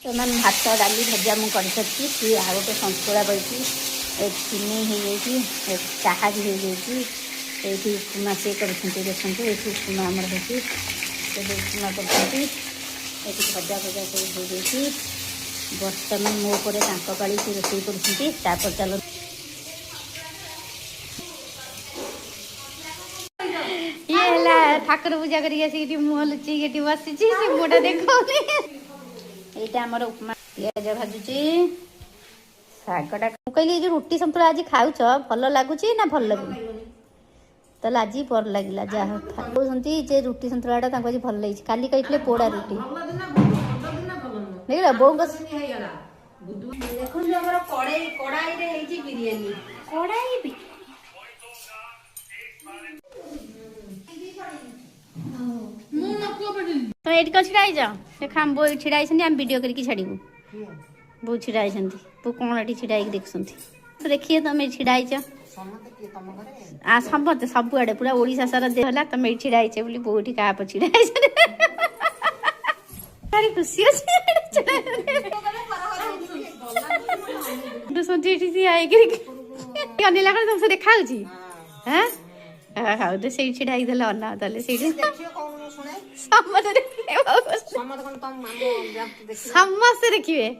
तो मैम भात डाली भजा मुझे सी आ गए सतुला बड़ी चिनी हो चाहा भी हो ये उपमा सी कर देखते ये उपमा आमर हो उपमा कर भजा भजा सब हो बर्तमान मो पर पाड़ी से रोषे कर चलो ये ठाकुर पूजा कर मुह लुचि बसी मोटा देखा यहाँ आमर उपमा पिज भाजुची शागटा कहली जो रुटी सन्तुला आज खाऊच भल लगुच ना भल लगुनि तो आज भल लगे जहाँ कहते जे रुटी सन्तुलाटा आज भल लगी काली कही पोड़ा रुटी देख बोल तुम ये कौन छिड़ा देखा बो छिड़ा आम वीडियो करके छाड़ू बो छिड़ा बो कौन ये छिड़ा देख देखिए तुम ये छिड़ा समस्ते सबुआड़े पूरा ओडिशा सारा देहला तुम ये छिड़ा बोली बो क्या छिड़ा भारी खुशी अनिला तुमसे देखा हाँ हाँ तो से छिड़ा अना समस्ते देखिए